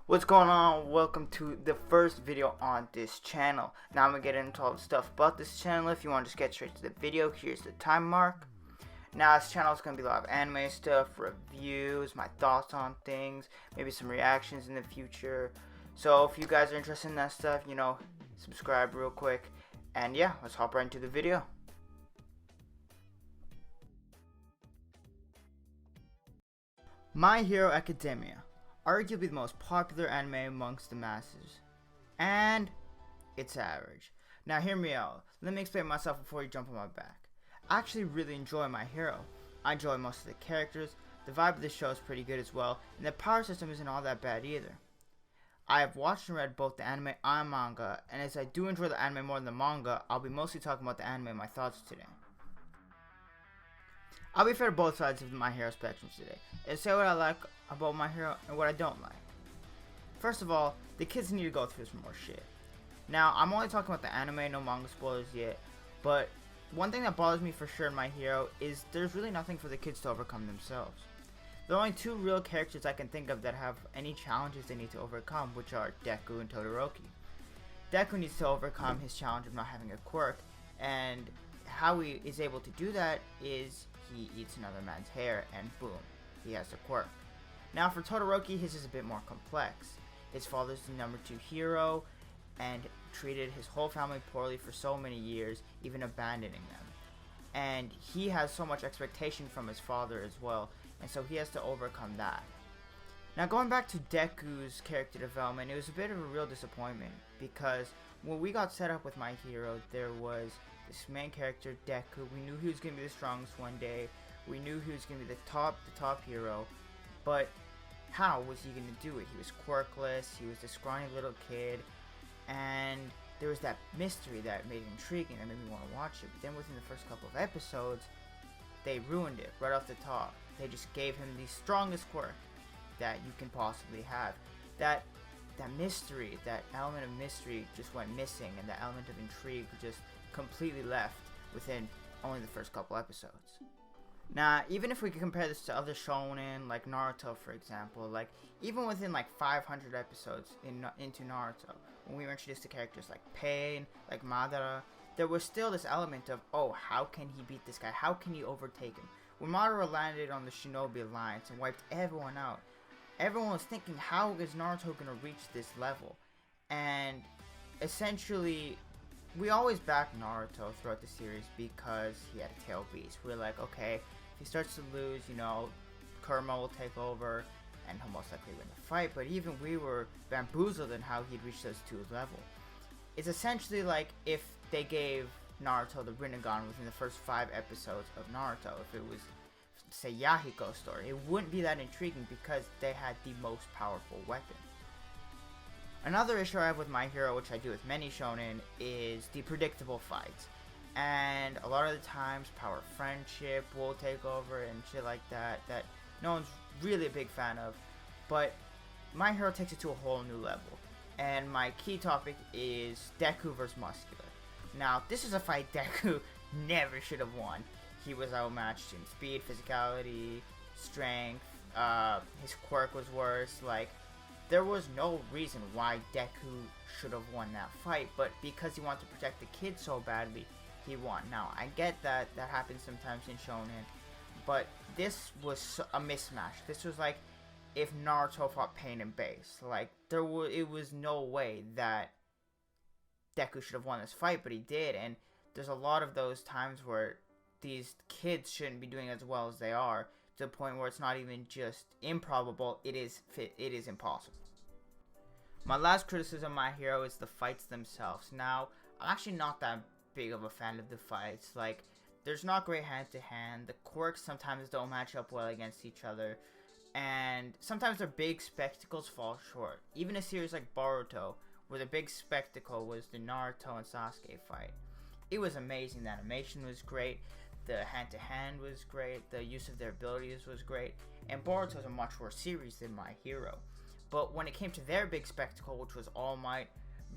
What's going on? Welcome to the first video on this channel. Now I'm gonna get into all the stuff about this channel. If you want to just get straight to the video, here's the time mark. Now this channel is gonna be a lot of anime stuff, reviews, my thoughts on things, maybe some reactions in the future. So if you guys are interested in that stuff, subscribe real quick. And yeah, let's hop right into the video. My Hero Academia, arguably the most popular anime amongst the masses, and it's average. Now hear me out, let me explain myself before you jump on my back. I actually really enjoy My Hero. I enjoy most of the characters, the vibe of the show is pretty good as well, and the power system isn't all that bad either. I have watched and read both the anime and manga, and as I do enjoy the anime more than the manga, I'll be mostly talking about the anime and my thoughts today. I'll be fair to both sides of the My Hero spectrum today, and say what I like about My Hero and what I don't like. First of all, the kids need to go through some more shit. Now, I'm only talking about the anime, no manga spoilers yet, but one thing that bothers me for sure in My Hero is there's really nothing for the kids to overcome themselves. There are only two real characters I can think of that have any challenges they need to overcome, which are Deku and Todoroki. Deku needs to overcome his challenge of not having a quirk, and how he is able to do that is he eats another man's hair, and boom, he has a quirk. Now for Todoroki, his is a bit more complex. His father's the number 2 hero, and treated his whole family poorly for so many years, even abandoning them. And he has so much expectation from his father as well, and so he has to overcome that. Now going back to Deku's character development, it was a bit of a real disappointment, because when we got set up with My Hero, there was this main character, Deku. We knew he was going to be the strongest one day. We knew he was going to be the top hero. But how was he going to do it? He was quirkless. He was this scrawny little kid. And there was that mystery that made it intriguing. That made me want to watch it. But then within the first couple of episodes, they ruined it right off the top. They just gave him the strongest quirk that you can possibly have. That mystery, that element of mystery just went missing. And that element of intrigue just completely left within only the first couple episodes. Now, even if we could compare this to other shonen like Naruto, for example, like even within like 500 episodes into Naruto, when we were introduced to characters like Pain, like Madara, there was still this element of, oh, how can he beat this guy? How can he overtake him? When Madara landed on the Shinobi Alliance and wiped everyone out, everyone was thinking, how is Naruto going to reach this level? And essentially, we always backed Naruto throughout the series because he had a tail beast. We were like, okay, if he starts to lose, Kurama will take over and he'll most likely win the fight. But even we were bamboozled in how he'd reach those two level. It's essentially like if they gave Naruto the Rinnegan within the first 5 episodes of Naruto. If it was, say, Yahiko's story, it wouldn't be that intriguing because they had the most powerful weapon. Another issue I have with My Hero, which I do with many shonen, is the predictable fights. And a lot of the times, power friendship will take over and shit like that no one's really a big fan of. But My Hero takes it to a whole new level. And my key topic is Deku vs. Muscular. Now, this is a fight Deku never should have won. He was outmatched in speed, physicality, strength, his quirk was worse, there was no reason why Deku should have won that fight, but because he wanted to protect the kid so badly, he won. Now, I get that happens sometimes in shonen, but this was a mismatch. This was like if Naruto fought Pain and Base. It was no way that Deku should have won this fight, but he did, and there's a lot of those times where these kids shouldn't be doing as well as they are, to the point where it's not even just improbable, it is impossible. My last criticism of My Hero is the fights themselves. Now, I'm actually not that big of a fan of the fights. There's not great hand-to-hand, the quirks sometimes don't match up well against each other, and sometimes their big spectacles fall short. Even a series like Boruto, where the big spectacle was the Naruto and Sasuke fight. It was amazing, the animation was great, the hand-to-hand was great, the use of their abilities was great, and Boruto is a much worse series than My Hero. But when it came to their big spectacle, which was All Might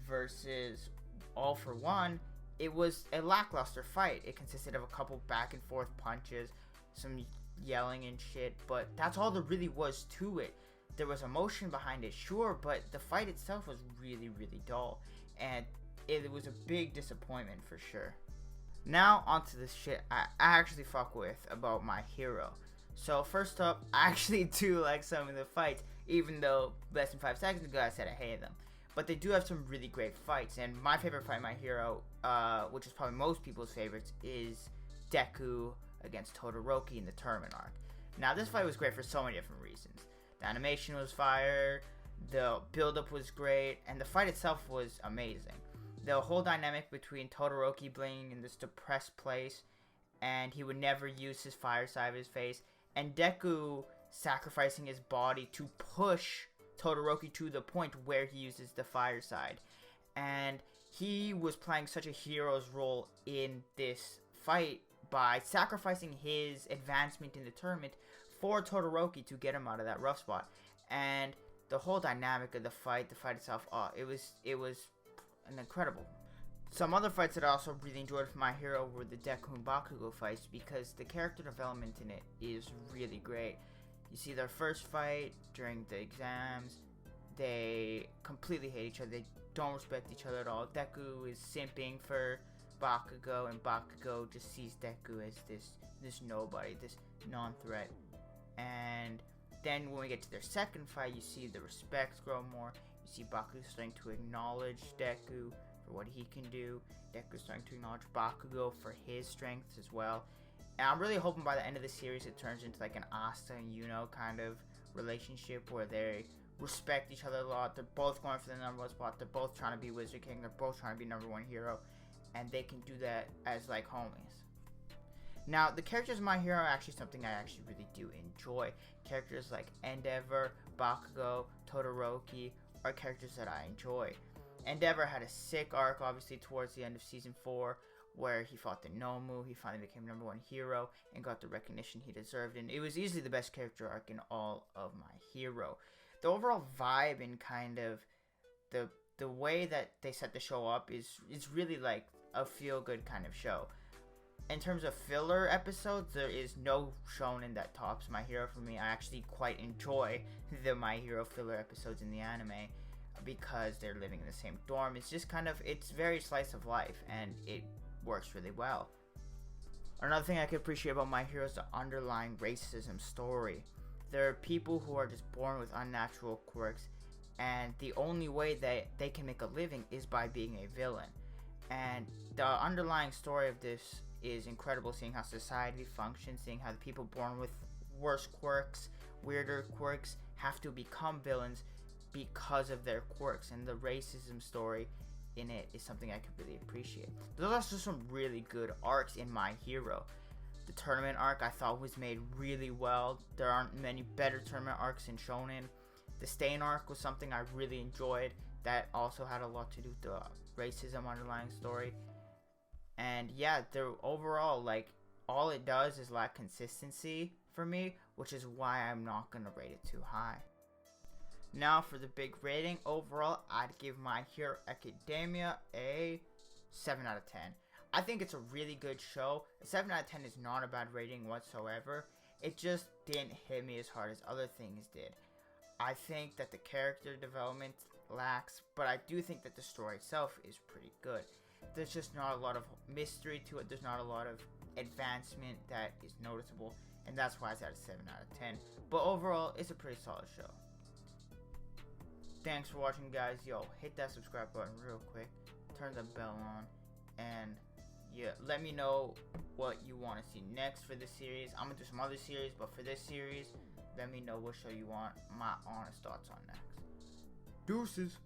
versus All For One, it was a lackluster fight. It consisted of a couple back and forth punches, some yelling and shit, but that's all there really was to it. there was emotion behind it, sure, but the fight itself was really, really dull, and it was a big disappointment for sure. Now onto this shit I actually fuck with about My Hero. So first up, I actually do like some of the fights, even though less than 5 seconds ago I said I hated them. But they do have some really great fights, and my favorite fight in My Hero, which is probably most people's favorites, is Deku against Todoroki in the tournament arc. Now this fight was great for so many different reasons. The animation was fire, the build-up was great, and the fight itself was amazing. The whole dynamic between Todoroki being in this depressed place, and he would never use his fire side of his face, and Deku sacrificing his body to push Todoroki to the point where he uses the fire side. And he was playing such a hero's role in this fight by sacrificing his advancement in the tournament for Todoroki to get him out of that rough spot. And the whole dynamic of the fight itself, it was an incredible. Some other fights that I also really enjoyed from My Hero were the Deku and Bakugo fights, because the character development in it is really great. You see their first fight during the exams, they completely hate each other, they don't respect each other at all. Deku is simping for Bakugo, and Bakugo just sees Deku as this nobody, this non-threat. And then when we get to their second fight, you see the respects grow more. You see Bakugo starting to acknowledge Deku for what he can do. Deku starting to acknowledge Bakugo for his strengths as well. And I'm really hoping by the end of the series it turns into like an Asta and Yuno kind of relationship where they respect each other a lot. They're both going for the number 1 spot. They're both trying to be Wizard King. They're both trying to be number 1 hero. And they can do that as like homies. Now, the characters in My Hero are actually something I actually really do enjoy. Characters like Endeavor, Bakugo, Todoroki are characters that I enjoy. Endeavor had a sick arc, obviously, towards the end of Season 4, where he fought the Nomu, he finally became number 1 hero, and got the recognition he deserved, and it was easily the best character arc in all of My Hero. The overall vibe and kind of the way that they set the show up is really like a feel-good kind of show. In terms of filler episodes, there is no shonen that tops My Hero for me. I actually quite enjoy the My Hero filler episodes in the anime because they're living in the same dorm. It's just kind of, it's very slice of life, and it works really well. Another thing I could appreciate about My Hero is the underlying racism story. There are people who are just born with unnatural quirks, and the only way that they can make a living is by being a villain. And the underlying story of this is incredible, seeing how society functions, seeing how the people born with worse quirks, weirder quirks, have to become villains because of their quirks, and the racism story in it is something I could really appreciate. There's also some really good arcs in My Hero. The tournament arc I thought was made really well. There aren't many better tournament arcs in shonen. The Stain arc was something I really enjoyed that also had a lot to do with the racism underlying story. And yeah, overall, like, all it does is lack consistency for me, which is why I'm not gonna rate it too high. Now for the big rating, overall, I'd give My Hero Academia a 7 out of 10. I think it's a really good show. A 7 out of 10 is not a bad rating whatsoever. It just didn't hit me as hard as other things did. I think that the character development lacks, but I do think that the story itself is pretty good. There's just not a lot of mystery to it. There's not a lot of advancement that is noticeable, and that's why it's at a 7 out of 10. But overall, it's a pretty solid show. Thanks for watching, guys. Yo, hit that subscribe button real quick. Turn the bell on, and yeah, let me know what you want to see next for this series. I'm gonna do some other series, but for this series, let me know what show you want my honest thoughts on next. Deuces.